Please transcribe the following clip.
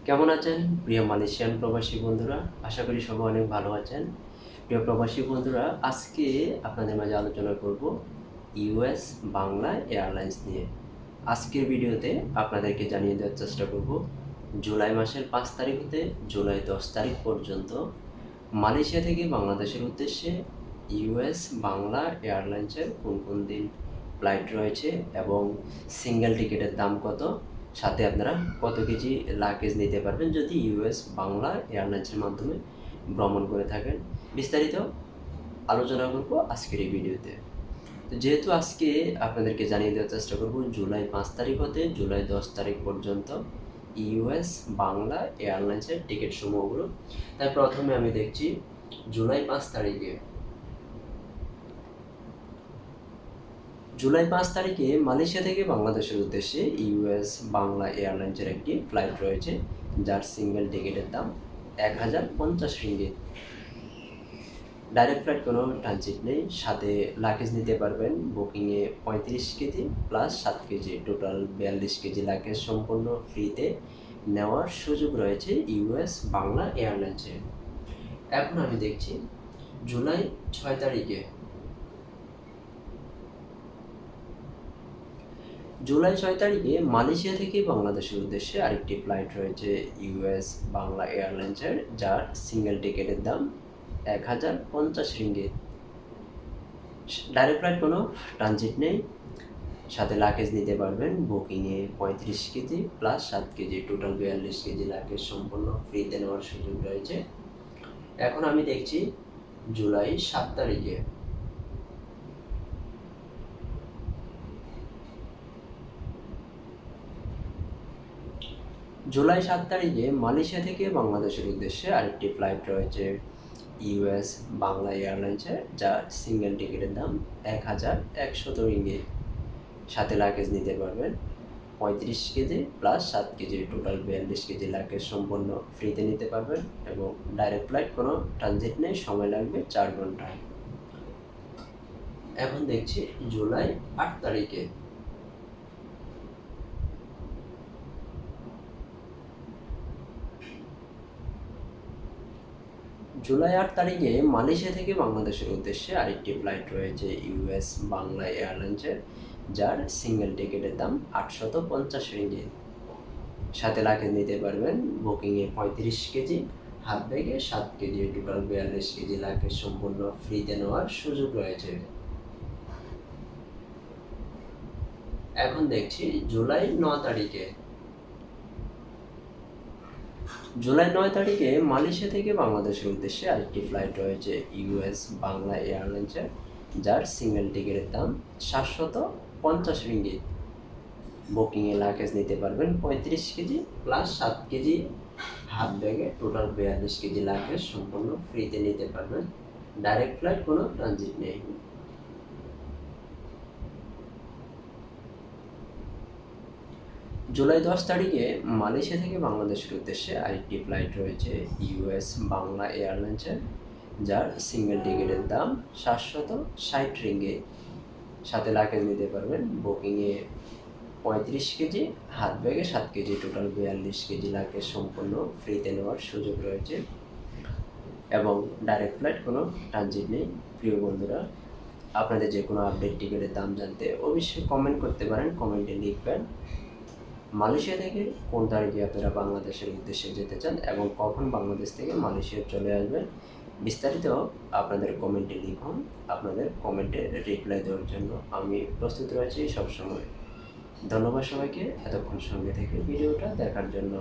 কেমন আছেন প্রিয় মালয়েশিয়ান প্রবাসী বন্ধুরা? আশা করি সবাই অনেক ভালো আছেন। প্রিয় প্রবাসী বন্ধুরা, আজকে আপনাদের মাঝে আলোচনা করব ইউএস বাংলা এয়ারলাইন্স নিয়ে। আজকের ভিডিওতে আপনাদেরকে জানিয়ে দেওয়ার চেষ্টা করব জুলাই মাসের 5 তারিখ হতে জুলাই 10 তারিখ পর্যন্ত মালয়েশিয়া থেকে বাংলাদেশের উদ্দেশ্যে ইউএস বাংলা এয়ারলাইন্সের কোন কোন দিন ফ্লাইট রয়েছে এবং সিঙ্গেল টিকিটের দাম কত, সাথে আপনারা কত কেজি লাগেজ নিতে পারবেন যদি ইউএস বাংলা এয়ারলাইন্সের মাধ্যমে ভ্রমণ করে থাকেন, বিস্তারিত আলোচনা করব আজকের এই ভিডিওতে। তো যেহেতু আজকে আপনাদেরকে জানিয়ে দেওয়ার চেষ্টা করব জুলাই 5 তারিখ হতে জুলাই 10 তারিখ পর্যন্ত ইউএস বাংলা এয়ারলাইন্সের টিকিট সমূহগুলো, তাই প্রথমে আমি দেখছি জুলাই 5 তারিখে। জুলাই 5 তারিখে মালয়েশিয়া থেকে বাংলাদেশের উদ্দেশ্যে ইউএস বাংলা এয়ারলাইন্সের একটি ফ্লাইট রয়েছে, যার সিঙ্গেল টিকিটের দাম 1050 রিঙ্গিত। ডাইরেক্ট ফ্লাইট, কোনো ট্রানজিট নেই, সাথে লাগেজ নিতে পারবেন বুকিংয়ে 35 KG plus 7 KG, total 42 KG luggage সম্পূর্ণ ফ্রিতে নেওয়ার সুযোগ রয়েছে ইউএস বাংলা এয়ারলাইন্সে। এখন আমি দেখছি জুলাই 6 তারিখে। জুলাই 6 তারিখে মালয়েশিয়া থেকে বাংলাদেশের উদ্দেশ্যে আরেকটি ফ্লাইট রয়েছে ইউএস বাংলা এয়ারলাইন্সের, যার সিঙ্গেল টিকিটের দাম 1050 রিঙ্গিত। ডাইরেক্ট ফ্লাইট, কোনো ট্রানজিট নেই, সাথে লাগেজ নিতে পারবেন বুকিংয়ে 35 KG plus 7 KG, total 42 KG luggage সম্পূর্ণ ফ্রিতে নেওয়ার সুযোগ রয়েছে। এখন আমি দেখছি জুলাই 7 তারিখে। জুলাই 7 তারিখে মালয়েশিয়া থেকে বাংলাদেশের উদ্দেশ্যে আরেকটি ফ্লাইট রয়েছে ইউএস বাংলা এয়ারলাইন্সের, যার সিঙ্গেল টিকিটের দাম 1100 রিঙ্গিত। সাথে লাগেজ নিতে পারবেন 35 KG plus 7 KG, total 42 KG luggage সম্পূর্ণ ফ্রিতে নিতে পারবেন এবং ডাইরেক্ট ফ্লাইট, কোনো ট্রানজিট নেই, সময় লাগবে 4 ঘন্টা। এখন দেখছি জুলাই 8 তারিখে। জুলাই 8 তারিখে মালয়েশিয়া থেকে বাংলাদেশের উদ্দেশ্যে আরেকটি ফ্লাইট রয়েছে ইউএস বাংলা এয়ারলাইন্সের, যার সিঙ্গেল টিকিটের দাম 850 রিঙ্গিত। সাথে লাগেজ নিতে পারবেন বুকিংয়ে 35 কেজি, হাত ব্যাগে 7 কেজি, টোটাল 42 কেজি লাগেজ সম্পূর্ণ ফ্রিতে নেওয়ার সুযোগ রয়েছে। এখন দেখছি জুলাই 9 তারিখে। জুলাই 9 তারিখে মালয়েশিয়া থেকে বাংলাদেশের উদ্দেশ্যে আরেকটি ফ্লাইট রয়েছে ইউএস বাংলা এয়ারলাইন্সের, যার সিঙ্গেল টিকিটের দাম 750 রিঙ্গিত। বুকিংয়ে লাগেজ নিতে পারবেন 35 কেজি প্লাস 7 কেজি, হাত ব্যাগে টোটাল 42 কেজি লাগেজ সম্পূর্ণ ফ্রিতে নিতে পারবেন। ডাইরেক্ট ফ্লাইট, কোনো ট্রানজিট নেই। জুলাই 10 তারিখে মালয়েশিয়া থেকে বাংলাদেশের উদ্দেশ্যে আরেকটি ফ্লাইট রয়েছে ইউএস বাংলা এয়ারলাইন্সের, যার সিঙ্গেল টিকিটের দাম 760 রিঙ্গিত। সাথে লাগেজ নিতে পারবেন বুকিংয়ে 35 কেজি, হাত ব্যাগে 7 কেজি, টোটাল 42 কেজি লাগেজ সম্পূর্ণ ফ্রিতে নেওয়ার সুযোগ রয়েছে এবং ডাইরেক্ট ফ্লাইট, কোনো ট্রানজিট নেই। প্রিয় বন্ধুরা, আপনাদের যে কোনো আপডেট টিকিটের দাম জানতে অবশ্যই কমেন্ট করতে পারেন, কমেন্টে লিখবেন মালয়েশিয়া থেকে কোন তারিখে আপনারা বাংলাদেশের উদ্দেশ্যে যেতে চান এবং কখন বাংলাদেশ থেকে মালয়েশিয়া চলে আসবেন, বিস্তারিত আপনাদের কমেন্টে লিখুন। আপনাদের কমেন্টে রিপ্লাই দেওয়ার জন্য আমি প্রস্তুত রয়েছি সবসময়। ধন্যবাদ সবাইকে এতক্ষণ সঙ্গে থেকে ভিডিওটা দেখার জন্য।